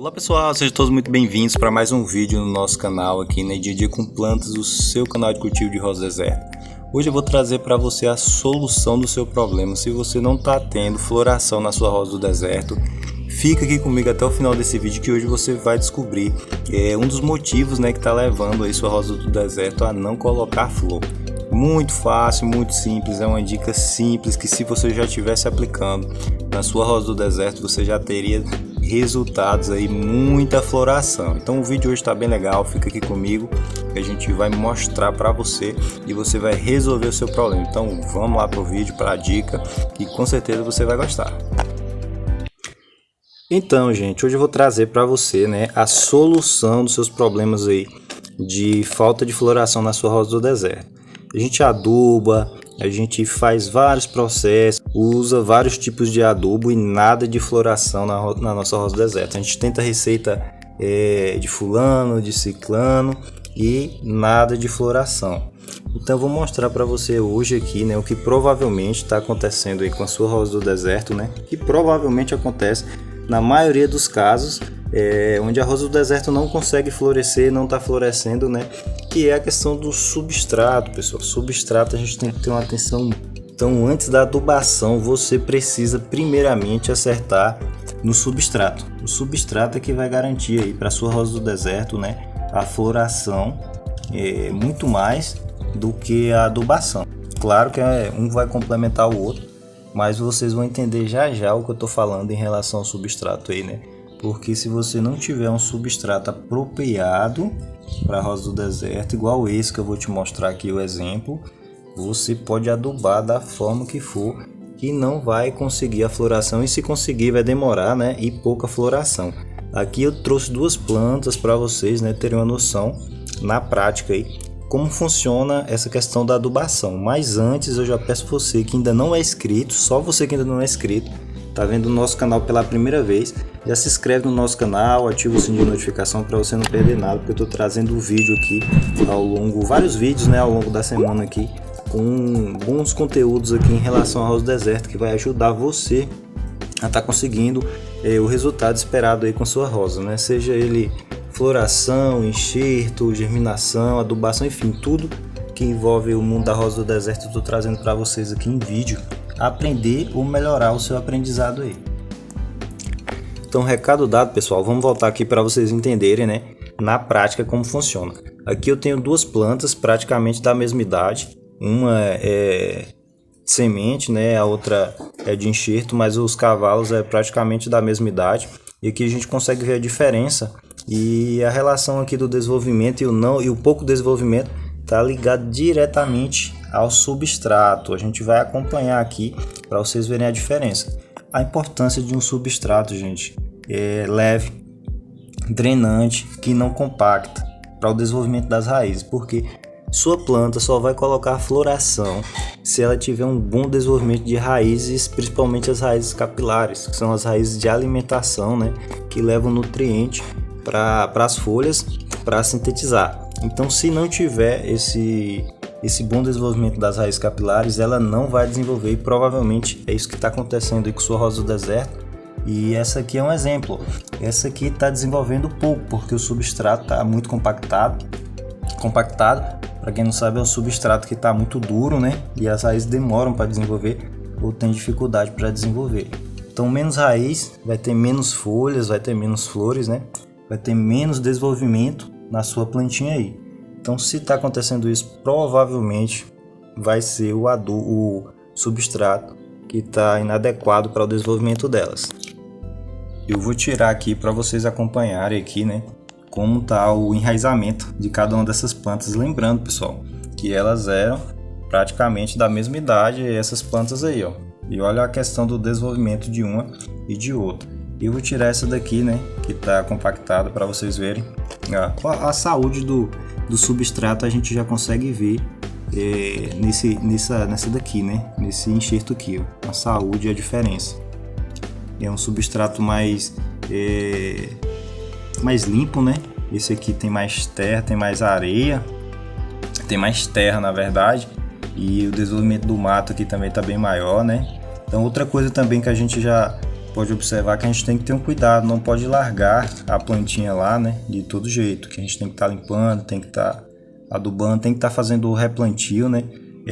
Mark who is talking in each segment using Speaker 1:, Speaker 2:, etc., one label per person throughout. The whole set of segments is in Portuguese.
Speaker 1: Olá pessoal, sejam todos muito bem-vindos para mais um vídeo no nosso canal aqui na Dia a Dia com Plantas, o seu canal de cultivo de rosa deserta. Hoje eu vou trazer para você a solução do seu problema. Se você não está tendo floração na sua rosa do deserto, fica aqui comigo até o final desse vídeo que hoje você vai descobrir um dos motivos que está levando aí sua rosa do deserto a não colocar flor. Muito fácil, muito simples, é uma dica simples que se você já estivesse aplicando na sua rosa do deserto você já teria resultados aí, muita floração. Então o vídeo hoje está bem legal, fica aqui comigo que a gente vai mostrar para você e você vai resolver o seu problema. Então vamos lá para o vídeo, para a dica, que com certeza você vai gostar. Então gente, hoje eu vou trazer para você a solução dos seus problemas aí de falta de floração na sua rosa do deserto. A gente aduba, a gente faz vários processos, usa vários tipos de adubo e nada de floração na nossa rosa do deserto. A gente tenta receita de fulano, de ciclano e nada de floração. Então eu vou mostrar para você hoje aqui o que provavelmente está acontecendo aí com a sua rosa do deserto, que provavelmente acontece na maioria dos casos, onde a rosa do deserto não consegue florescer, não está florescendo, que é a questão do substrato, pessoal. Substrato a gente tem que ter uma atenção. Então, antes da adubação, você precisa primeiramente acertar no substrato. O substrato é que vai garantir aí para a sua rosa do deserto, a floração muito mais do que a adubação. Claro que um vai complementar o outro, mas vocês vão entender já o que eu estou falando em relação ao substrato aí, Porque se você não tiver um substrato apropriado para a rosa do deserto, igual esse que eu vou te mostrar aqui o exemplo, você pode adubar da forma que for, que não vai conseguir a floração, e se conseguir vai demorar, e pouca floração. Aqui eu trouxe duas plantas para vocês, terem uma noção na prática aí como funciona essa questão da adubação. Mas antes eu já peço você que ainda não é inscrito, só você que ainda não é inscrito, tá vendo o nosso canal pela primeira vez, já se inscreve no nosso canal, ativa o sininho de notificação para você não perder nada, porque eu estou trazendo vídeo aqui vários vídeos ao longo da semana aqui, com bons conteúdos aqui em relação ao rosa do deserto, que vai ajudar você a estar conseguindo o resultado esperado aí com sua rosa, seja ele floração, enxerto, germinação, adubação, enfim, tudo que envolve o mundo da rosa do deserto eu estou trazendo para vocês aqui em vídeo, aprender ou melhorar o seu aprendizado aí. Então, recado dado, pessoal, vamos voltar aqui para vocês entenderem, na prática como funciona. Aqui eu tenho duas plantas praticamente da mesma idade, uma é semente, a outra é de enxerto, mas os cavalos é praticamente da mesma idade, e aqui a gente consegue ver a diferença e a relação aqui do desenvolvimento e o pouco desenvolvimento está ligado diretamente ao substrato. A gente vai acompanhar aqui para vocês verem a diferença. A importância de um substrato, gente, é leve, drenante, que não compacta para o desenvolvimento das raízes, porque sua planta só vai colocar floração se ela tiver um bom desenvolvimento de raízes, principalmente as raízes capilares, que são as raízes de alimentação, que levam nutriente para as folhas para sintetizar. Então, se não tiver esse bom desenvolvimento das raízes capilares, ela não vai desenvolver, e provavelmente é isso que está acontecendo aí com sua rosa do deserto. E essa aqui é um exemplo. Essa aqui está desenvolvendo pouco, porque o substrato está muito compactado. Para quem não sabe, é um substrato que está muito duro, e as raízes demoram para desenvolver ou tem dificuldade para desenvolver. Então, menos raiz, vai ter menos folhas, vai ter menos flores, vai ter menos desenvolvimento na sua plantinha aí. Então, se está acontecendo isso, provavelmente vai ser o substrato que está inadequado para o desenvolvimento delas. Eu vou tirar aqui para vocês acompanharem aqui, como está o enraizamento de cada uma dessas plantas. Lembrando, pessoal, que elas eram praticamente da mesma idade, essas plantas aí, E olha a questão do desenvolvimento de uma e de outra. Eu vou tirar essa daqui, que está compactada, para vocês verem. A saúde do substrato a gente já consegue ver nessa daqui, nesse enxerto aqui, a saúde e a diferença. É um substrato mais limpo, Esse aqui tem mais terra, tem mais areia, tem mais terra na verdade, e o desenvolvimento do mato aqui também está bem maior, Então outra coisa também que a gente já pode observar que a gente tem que ter um cuidado, não pode largar a plantinha lá, né, de todo jeito, que a gente tem que estar limpando, tem que estar adubando, tem que estar fazendo o replantio, né,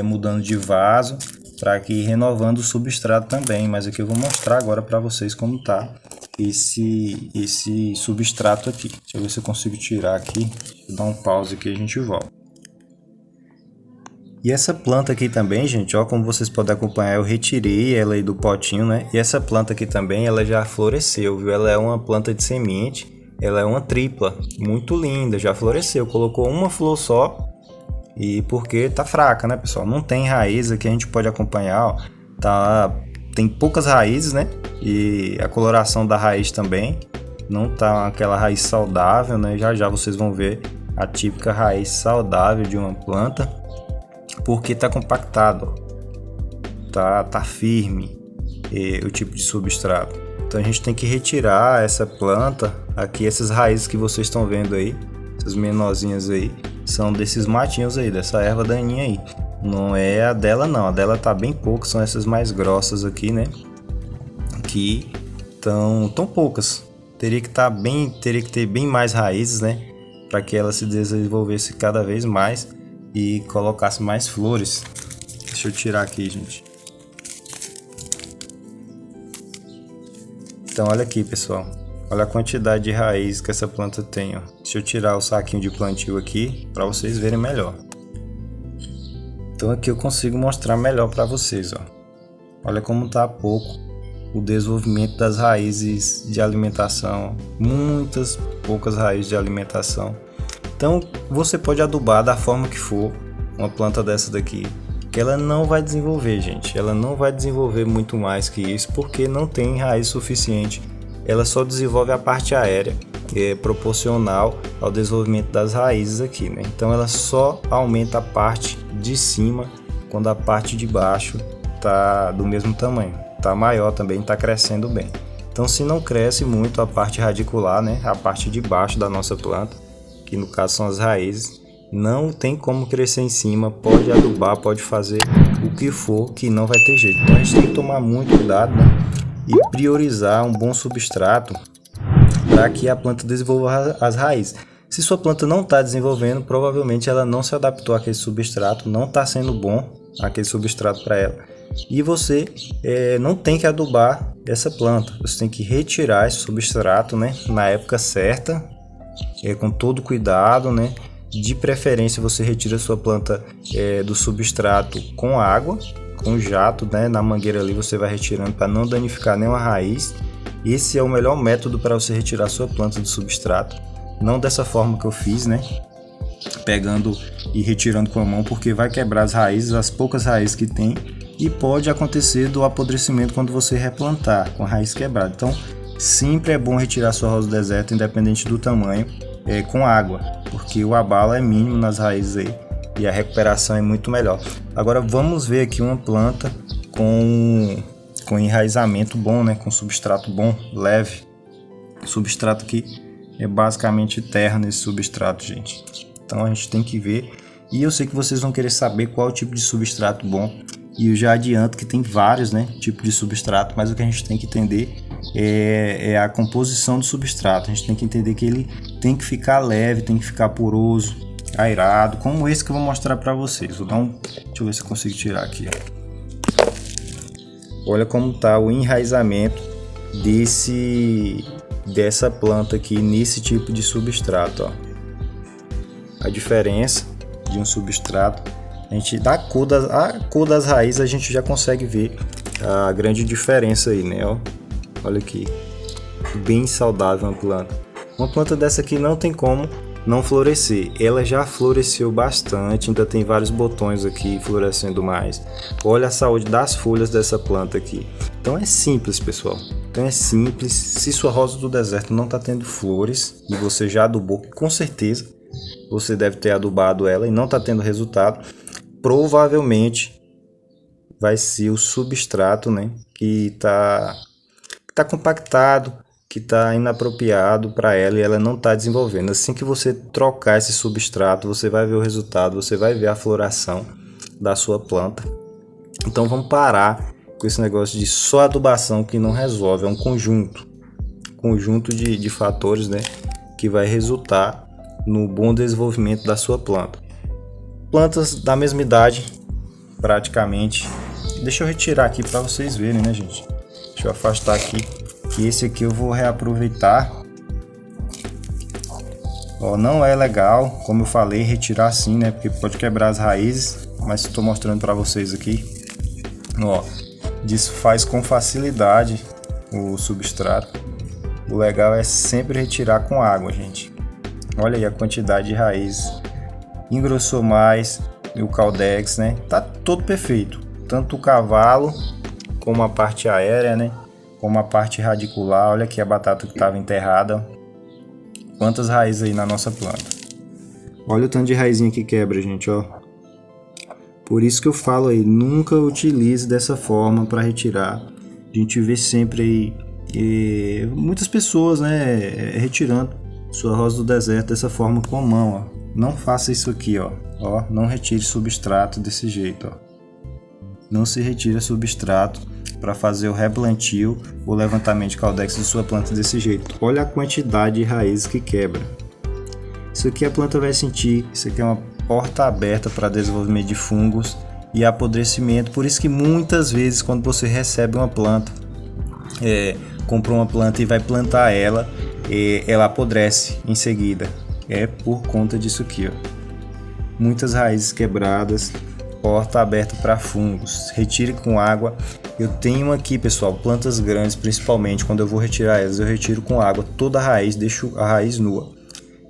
Speaker 1: mudando de vaso, para que ir renovando o substrato também. Mas aqui eu vou mostrar agora para vocês como tá esse substrato aqui. Deixa eu ver se eu consigo tirar aqui, vou dar um pause aqui e a gente volta. E essa planta aqui também, gente, ó, como vocês podem acompanhar, eu retirei ela aí do potinho, né? E essa planta aqui também, ela já floresceu, viu? Ela é uma planta de semente, ela é uma tripla, muito linda, já floresceu. Colocou uma flor só, e porque tá fraca, né, pessoal? Não tem raiz aqui, a gente pode acompanhar, ó, tem poucas raízes, né? E a coloração da raiz também não tá aquela raiz saudável, né? Já já vocês vão ver a típica raiz saudável de uma planta. Porque tá compactado, tá firme o tipo de substrato. Então a gente tem que retirar essa planta aqui, essas raízes que vocês estão vendo aí, essas menorzinhas aí, são desses matinhos aí, dessa erva daninha aí. Não é a dela não, a dela tá bem pouco, são essas mais grossas aqui, né? Que tão poucas. Teria que ter bem mais raízes, né? Para que ela se desenvolvesse cada vez mais e colocasse mais flores. Deixa eu tirar aqui, gente. Então olha aqui, pessoal, olha a quantidade de raiz que essa planta tem, ó. Deixa eu tirar o saquinho de plantio aqui para vocês verem melhor. Então aqui eu consigo mostrar melhor para vocês, ó. Olha como tá pouco o desenvolvimento das raízes de alimentação, muitas poucas raízes de alimentação. Então você pode adubar da forma que for uma planta dessa daqui, que ela não vai desenvolver, gente. Ela não vai desenvolver muito mais que isso, porque não tem raiz suficiente. Ela só desenvolve a parte aérea, que é proporcional ao desenvolvimento das raízes aqui, né? Então ela só aumenta a parte de cima quando a parte de baixo tá do mesmo tamanho, tá maior também, tá crescendo bem. Então se não cresce muito a parte radicular, né, a parte de baixo da nossa planta, que no caso são as raízes, não tem como crescer em cima, pode adubar, pode fazer o que for, que não vai ter jeito. Então a gente tem que tomar muito cuidado, né, e priorizar um bom substrato para que a planta desenvolva as raízes. Se sua planta não está desenvolvendo, provavelmente ela não se adaptou àquele substrato, não está sendo bom aquele substrato para ela. E você não tem que adubar essa planta, você tem que retirar esse substrato, né, na época certa, com todo cuidado, né? De preferência você retira a sua planta do substrato com água, com jato, né? Na mangueira ali você vai retirando para não danificar nenhuma raiz. Esse é o melhor método para você retirar a sua planta do substrato. Não dessa forma que eu fiz, né? Pegando e retirando com a mão, porque vai quebrar as raízes, as poucas raízes que tem, e pode acontecer do apodrecimento quando você replantar com a raiz quebrada. Então sempre é bom retirar sua rosa do deserto, independente do tamanho, com água, porque o abalo é mínimo nas raízes aí e a recuperação é muito melhor. Agora vamos ver aqui uma planta com enraizamento bom, né, com substrato bom, leve. Substrato que é basicamente terra nesse substrato, gente. Então a gente tem que ver, e eu sei que vocês vão querer saber qual é o tipo de substrato bom, e eu já adianto que tem vários, né, tipos de substrato, mas o que a gente tem que entender é a composição do substrato. A gente tem que entender que ele tem que ficar leve, tem que ficar poroso, airado, como esse que eu vou mostrar para vocês. Deixa eu ver se eu consigo tirar aqui, ó. Olha como tá o enraizamento dessa planta aqui nesse tipo de substrato, ó. A diferença de um substrato, a gente a cor das raízes a gente já consegue ver a grande diferença aí, né? Ó, olha aqui, bem saudável uma planta. Uma planta dessa aqui não tem como não florescer. Ela já floresceu bastante, ainda tem vários botões aqui florescendo mais. Olha a saúde das folhas dessa planta aqui. Então é simples, pessoal. Então é simples. Se sua rosa do deserto não está tendo flores e você já adubou, com certeza você deve ter adubado ela e não está tendo resultado, provavelmente vai ser o substrato, né, que está compactado, que está inapropriado para ela e ela não está desenvolvendo. Assim que você trocar esse substrato, você vai ver o resultado, você vai ver a floração da sua planta. Então vamos parar com esse negócio de só adubação que não resolve, é um conjunto de fatores, né, que vai resultar no bom desenvolvimento da sua planta. Plantas da mesma idade, praticamente. Deixa eu retirar aqui para vocês verem, né, gente? Deixa eu afastar aqui, que esse aqui eu vou reaproveitar. Ó, não é legal, como eu falei, retirar assim, né, porque pode quebrar as raízes, mas estou mostrando para vocês aqui. Ó, desfaz com facilidade o substrato. O legal é sempre retirar com água, gente. Olha aí a quantidade de raízes. Engrossou mais o Caldex, né? Tá todo perfeito. Tanto o cavalo, como a parte aérea, né? Como a parte radicular. Olha aqui a batata que estava enterrada. Quantas raízes aí na nossa planta. Olha o tanto de raizinha que quebra, gente, ó. Por isso que eu falo aí, nunca utilize dessa forma para retirar. A gente vê sempre aí muitas pessoas, né, retirando sua rosa do deserto dessa forma com a mão, ó. Não faça isso aqui, ó. Não retire substrato desse jeito, ó. Não se retira substrato para fazer o replantio ou levantamento de Caldex de sua planta desse jeito. Olha a quantidade de raízes que quebra. Isso aqui a planta vai sentir. Isso aqui é uma porta aberta para desenvolvimento de fungos e apodrecimento. Por isso que muitas vezes quando você recebe uma planta, comprou uma planta e vai plantar ela, ela apodrece em seguida. É por conta disso aqui, ó. Muitas raízes quebradas, porta aberta para fungos. Retire com água. Eu tenho aqui, pessoal, plantas grandes, principalmente quando eu vou retirar elas, eu retiro com água toda a raiz, deixo a raiz nua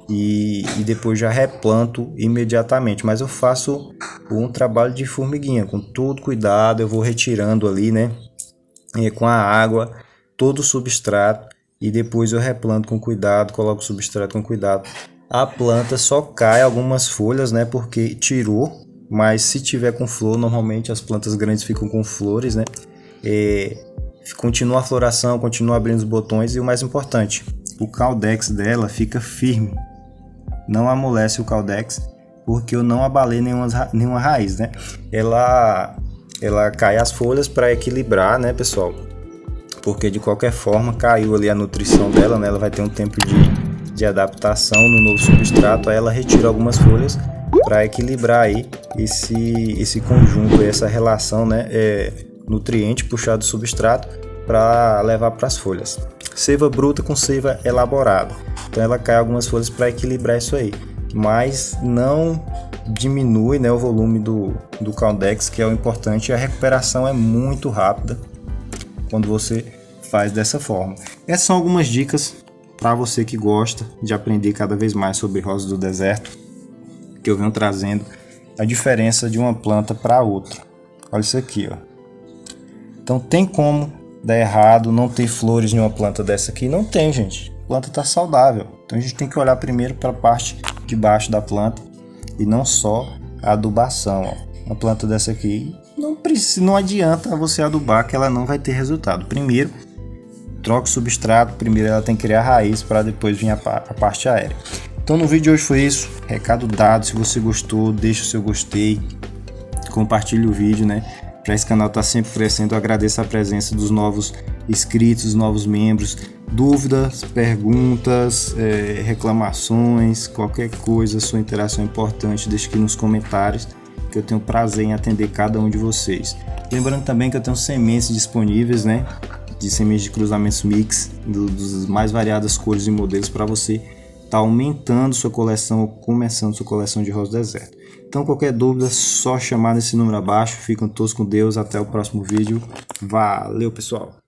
Speaker 1: e depois já replanto imediatamente. Mas eu faço um trabalho de formiguinha, com todo cuidado. Eu vou retirando ali, né, com a água, todo o substrato, e depois eu replanto com cuidado, coloco o substrato com cuidado. A planta só cai algumas folhas, né, porque tirou, mas se tiver com flor, normalmente as plantas grandes ficam com flores, né, continua a floração, continua abrindo os botões, e o mais importante, o Caldex dela fica firme, não amolece o Caldex, porque eu não abalei nenhuma raiz, né, ela cai as folhas para equilibrar, né, pessoal, porque de qualquer forma caiu ali a nutrição dela, né, ela vai ter um tempo de adaptação no novo substrato. Aí ela retira algumas folhas para equilibrar aí esse conjunto, essa relação, né, nutriente puxado do substrato para levar para as folhas. Seiva bruta com seiva elaborada, então ela cai algumas folhas para equilibrar isso aí, mas não diminui, né, o volume do Caldex, que é o importante. A recuperação é muito rápida quando você faz dessa forma. Essas são algumas dicas para você que gosta de aprender cada vez mais sobre rosa do deserto, que eu venho trazendo a diferença de uma planta para outra. Olha isso aqui, ó. Então tem como dar errado, não ter flores em uma planta dessa aqui? Não tem, gente. A planta está saudável. Então a gente tem que olhar primeiro para a parte de baixo da planta e não só a adubação, ó. Uma planta dessa aqui não adianta você adubar, que ela não vai ter resultado. Primeiro, troca o substrato, primeiro ela tem que criar raiz para depois vir a parte aérea. Então no vídeo de hoje foi isso, recado dado. Se você gostou, deixa o seu gostei, compartilhe o vídeo, né? Para esse canal estar sempre crescendo. Eu agradeço a presença dos novos inscritos, dos novos membros. Dúvidas, perguntas, reclamações, qualquer coisa, sua interação é importante, deixe aqui nos comentários, que eu tenho prazer em atender cada um de vocês. Lembrando também que eu tenho sementes disponíveis, né, de sementes de cruzamentos mix, dos mais variadas cores e modelos, para você estar aumentando sua coleção ou começando sua coleção de rosa do deserto. Então qualquer dúvida, só chamar nesse número abaixo. Fiquem todos com Deus, até o próximo vídeo. Valeu, pessoal!